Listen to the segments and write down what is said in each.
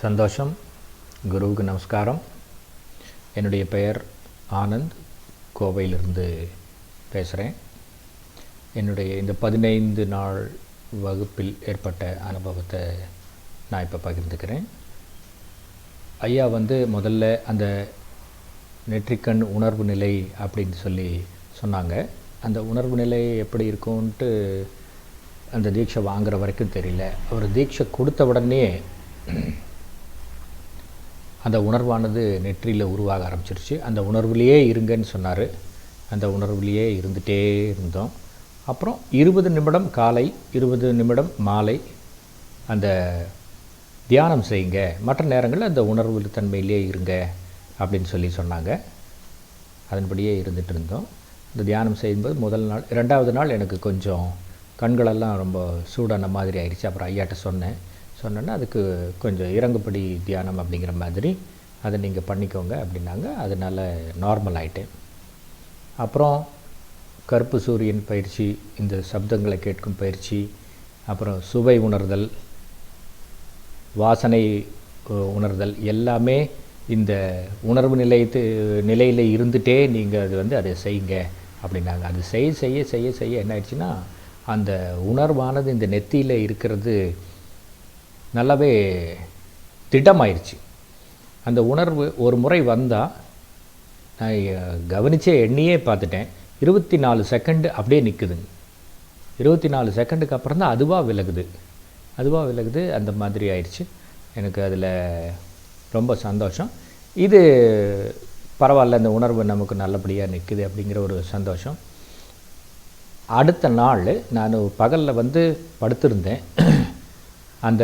சந்தோஷம். குருவுக்கு நமஸ்காரம். என்னுடைய பெயர் ஆனந்த். கோவையிலிருந்து பேசுகிறேன். என்னுடைய இந்த 15 நாள் வகுப்பில் ஏற்பட்ட அனுபவத்தை நான் இப்போ பகிர்ந்துக்கிறேன். ஐயா முதல்ல அந்த நெற்றிக்கண் உணர்வு நிலை அப்படின்னு சொல்லி சொன்னாங்க. அந்த உணர்வு நிலை எப்படி இருக்கும்ன்ட்டு அந்த தீட்சை வாங்குகிற வரைக்கும் தெரியல. அவர் தீட்சை கொடுத்த உடனே அந்த உணர்வானது நெற்றியில் உருவாக ஆரம்பிச்சிருச்சு. அந்த உணர்வுலேயே இருங்கன்னு சொன்னார். அந்த உணர்வுலேயே இருந்துகிட்டே இருந்தோம். அப்புறம் 20 நிமிடம் காலை, 20 நிமிடம் மாலை அந்த தியானம் செய்யுங்க, மற்ற நேரங்களில் அந்த உணர்வு தன்மையிலே இருங்க அப்படின்னு சொல்லி சொன்னாங்க. அதன்படியே இருந்துகிட்டு இருந்தோம். இந்த தியானம் செய்யும்போது முதல் நாள், 2வது நாள் எனக்கு கொஞ்சம் கண்களெல்லாம் ரொம்ப சூடான மாதிரி ஆயிடுச்சு. அப்புறம் ஐயாட்ட சொன்னேன்னா அதுக்கு கொஞ்சம் இறங்குப்படி தியானம் அப்படிங்கிற மாதிரி அதை நீங்கள் பண்ணிக்கோங்க அப்படின்னாங்க. அதனால் நார்மல் ஆகிட்டேன். அப்புறம் கருப்பு சூரியன் பயிற்சி, இந்த சப்தங்களை கேட்கும் பயிற்சி, அப்புறம் சுவை உணர்தல், வாசனை உணர்தல் எல்லாமே இந்த உணர்வு நிலையில் இருந்துகிட்டே நீங்கள் அது அதை செய்யுங்க அப்படின்னாங்க. அது செய்ய என்ன ஆயிடுச்சுன்னா, அந்த உணர்வானது இந்த நெத்தியில் இருக்கிறது நல்லாவே திடமாயிருச்சு. அந்த உணர்வு ஒரு முறை வந்தால் நான் கவனித்தே எண்ணியே பார்த்துட்டேன். 24 செகண்டு அப்படியே நிற்குதுங்க. 24 செகண்டுக்கு அப்புறம் தான் அதுவாக விலகுது. அந்த மாதிரி ஆயிடுச்சு. எனக்கு அதில் ரொம்ப சந்தோஷம். இது பரவாயில்ல, இந்த உணர்வு நமக்கு நல்லபடியாக நிற்குது அப்படிங்கிற ஒரு சந்தோஷம். அடுத்த நாள் நான் பகலில் படுத்திருந்தேன். அந்த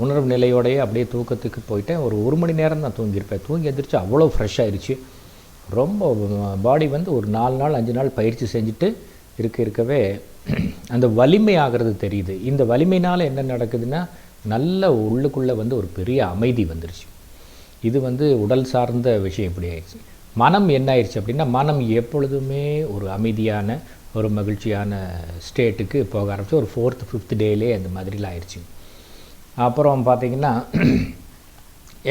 உணர்வு நிலையோடையே அப்படியே தூக்கத்துக்கு போயிட்டேன். ஒரு மணி நேரம் தான் தூங்கியிருப்பேன். தூங்கி எந்திரிச்சு அவ்வளோ ஃப்ரெஷ் ஆயிடுச்சு. ரொம்ப பாடி ஒரு 4 நாள் 5 நாள் பயிற்சி செஞ்சுட்டு இருக்கவே அந்த வலிமை ஆகிறது தெரியுது. இந்த வலிமையினால் என்ன நடக்குதுன்னா, நல்ல உள்ளுக்குள்ளே ஒரு பெரிய அமைதி வந்துருச்சு. இது உடல் சார்ந்த விஷயம் இப்படி ஆயிடுச்சு. மனம் என்ன ஆயிடுச்சு அப்படின்னா, மனம் எப்பொழுதுமே ஒரு அமைதியான ஒரு மகிழ்ச்சியான ஸ்டேட்டுக்கு போக ஆரம்பிச்சு. ஒரு 4th 5th டேலே அந்த மாதிரிலாம் ஆயிடுச்சு. அப்புறம் பார்த்திங்கன்னா,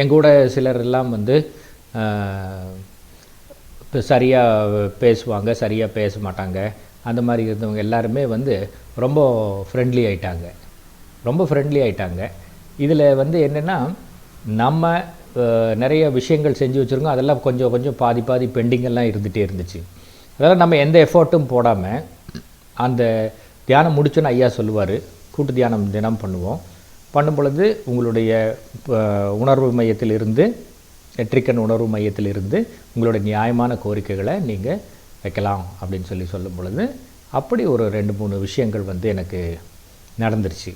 எங்கூட சிலர் எல்லாம் இப்போ சரியாக பேசுவாங்க, சரியாக பேச மாட்டாங்க. அந்த மாதிரி இருந்தவங்க எல்லாருமே ரொம்ப ஃப்ரெண்ட்லி ஆகிட்டாங்க. இதில் என்னென்னா, நம்ம நிறைய விஷயங்கள் செஞ்சு வச்சுருக்கோம். அதெல்லாம் கொஞ்சம் பாதி பெண்டிங்கெல்லாம் இருந்துகிட்டே இருந்துச்சு. அதெல்லாம் நம்ம எந்த எஃபர்ட்டும் போடாமல் அந்த தியானம் முடிச்சோன்னு ஐயா சொல்லுவார், கூட்டு தியானம் தினம் பண்ணும் பொழுது உங்களுடைய உணர்வு மையத்திலிருந்து, நெற்றிக்கண் உணர்வு மையத்திலிருந்து உங்களுடைய நியாயமான கோரிக்கைகளை நீங்கள் வைக்கலாம் அப்படின்னு சொல்லும் பொழுது, அப்படி ஒரு 2-3 விஷயங்கள் எனக்கு நடந்துருச்சு.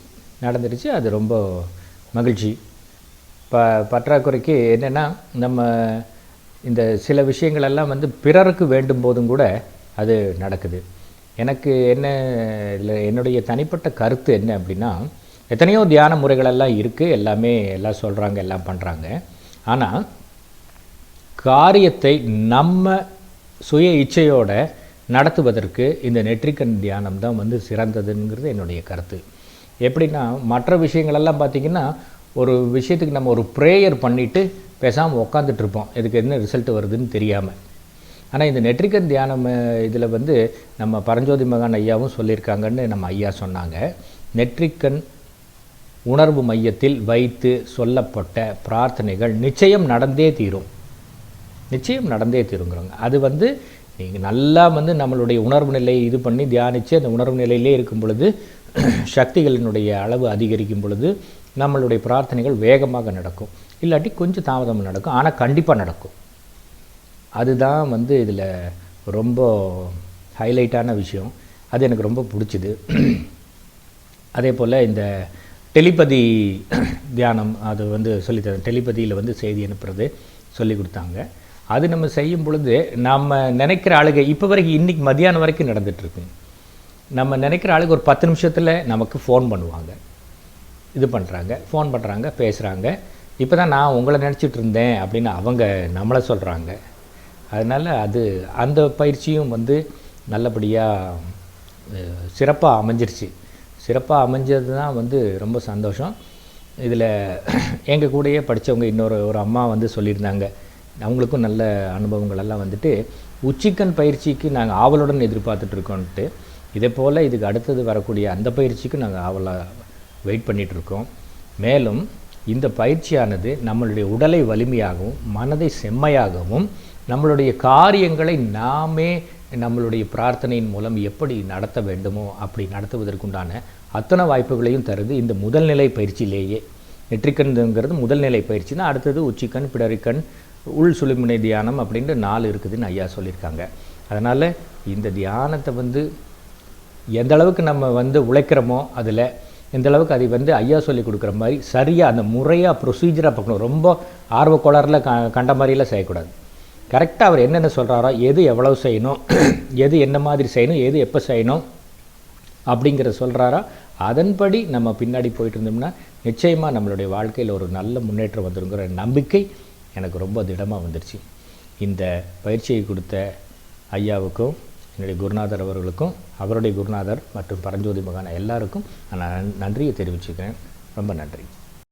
அது ரொம்ப மகிழ்ச்சி. பற்றாக்குறைக்கு என்னென்னா, நம்ம இந்த சில விஷயங்களெல்லாம் பிறருக்கு வேண்டும் போதும் கூட அது நடக்குது. எனக்கு என்னுடைய தனிப்பட்ட கருத்து என்ன அப்படின்னா, எத்தனையோ தியான முறைகளெல்லாம் இருக்குது, எல்லாம் சொல்கிறாங்க, எல்லாம் பண்ணுறாங்க. ஆனால் காரியத்தை நம்ம சுய இச்சையோடு நடத்துவதற்கு இந்த நெற்றிக்கண் தியானம் தான் சிறந்ததுங்கிறது என்னுடைய கருத்து. எப்படின்னா, மற்ற விஷயங்களெல்லாம் பார்த்திங்கன்னா, ஒரு விஷயத்துக்கு நம்ம ஒரு ப்ரேயர் பண்ணிவிட்டு பேசாமல் உட்காந்துட்ருப்போம், இதுக்கு என்ன ரிசல்ட் வருதுன்னு தெரியாமல். ஆனால் இந்த நெற்றிக்கண் தியானம் இதில் நம்ம பரஞ்சோதி மகான் ஐயாவும் சொல்லியிருக்காங்கன்னு நம்ம ஐயா சொன்னாங்க. நெற்றிக்கண் உணர்வு மையத்தில் வைத்து சொல்லப்பட்ட பிரார்த்தனைகள் நிச்சயம் நடந்தே தீருங்கிறாங்க. அது நீங்கள் நல்லா நம்மளுடைய உணர்வு நிலையை இது பண்ணி தியானித்து அந்த உணர்வு நிலையிலே இருக்கும் பொழுது, சக்திகளினுடைய அளவு அதிகரிக்கும் பொழுது நம்மளுடைய பிரார்த்தனைகள் வேகமாக நடக்கும். இல்லாட்டி கொஞ்சம் தாமதமாக நடக்கும், ஆனால் கண்டிப்பாக நடக்கும். அதுதான் இதில் ரொம்ப ஹைலைட்டான விஷயம். அது எனக்கு ரொம்ப பிடிச்சிது. அதே போல் இந்த டெலிபதி தியானம், அது சொல்லித்தரேன். டெலிபதியில் செய்தி அனுப்புறது சொல்லி கொடுத்தாங்க. அது நம்ம செய்யும் பொழுது நம்ம நினைக்கிற ஆளுங்க இப்போ வரைக்கும், இன்றைக்கி மத்தியானம் வரைக்கும் நடந்துகிட்ருக்கு. நம்ம நினைக்கிற ஆளுங்க ஒரு 10 நிமிஷத்தில் நமக்கு ஃபோன் பண்ணுவாங்க, ஃபோன் பண்ணுறாங்க, பேசுகிறாங்க. இப்போ தான் நான் உங்களை நினச்சிட்டு இருந்தேன் அப்படின்னு அவங்க நம்மளை சொல்கிறாங்க. அதனால் அந்த பயிற்சியும் நல்லபடியாக சிறப்பாக அமைஞ்சிருச்சு. சிறப்பாக அமைஞ்சது தான் ரொம்ப சந்தோஷம். இதில் எங்கள் கூடயே படித்தவங்க ஒரு அம்மா வந்து சொல்லியிருந்தாங்க. அவங்களுக்கும் நல்ல அனுபவங்கள் எல்லாம் வந்துட்டு, உச்சிக்கண் பயிற்சிக்கு நாங்கள் ஆவலுடன் எதிர்பார்த்துட்ருக்கோன்ட்டு, இதே போல் இதுக்கு அடுத்தது வரக்கூடிய அந்த பயிற்சிக்கு நாங்கள் ஆவலாக வெயிட் பண்ணிகிட்ருக்கோம். மேலும் இந்த பயிற்சியானது நம்மளுடைய உடலை வலிமையாகவும் மனதை செம்மையாகவும் நம்மளுடைய காரியங்களை நாமே நம்மளுடைய பிரார்த்தனையின் மூலம் எப்படி நடத்த வேண்டுமோ அப்படி நடத்துவதற்குண்டான அத்தனை வாய்ப்புகளையும் தருது இந்த முதல்நிலை பயிற்சியிலேயே. நெற்றிக்கண்ங்கிறது முதல்நிலை பயிற்சி தான். அடுத்தது உச்சிக்கண், பிடரிக்கண், உள் சுழுமுனை தியானம் அப்படின்ட்டு 4 இருக்குதுன்னு ஐயா சொல்லியிருக்காங்க. அதனால் இந்த தியானத்தை வந்து எந்த அளவுக்கு நம்ம வந்து உழைக்கிறோமோ, அதில் எந்த அளவுக்கு அதை வந்து ஐயா சொல்லி கொடுக்குற மாதிரி சரியாக அந்த முறையாக ப்ரொசீஜராக பார்க்கணும். ரொம்ப ஆர்வக்கோளாறில் கண்ட மாதிரிலாம் செய்யக்கூடாது. கரெக்டாக அவர் என்னென்ன சொல்கிறாரோ, எது எவ்வளவு செய்யணும், எது என்ன மாதிரி செய்யணும், எது எப்போ செய்யணும் அப்படிங்கிற சொல்கிறாரோ அதன்படி நம்ம பின்னாடி போயிட்டு இருந்தோம்னா நிச்சயமாக நம்மளுடைய வாழ்க்கையில் ஒரு நல்ல முன்னேற்றம் வந்துருங்கிற நம்பிக்கை எனக்கு ரொம்ப திடமாக வந்துருச்சு. இந்த பயிற்சியை கொடுத்த ஐயாவுக்கும் என்னுடைய குருநாதர் அவர்களுக்கும், அவருடைய குருநாதர் மற்றும் பரஞ்சோதி மகான் எல்லாருக்கும் நான் நன்றியை தெரிவிச்சுக்கிறேன். ரொம்ப நன்றி.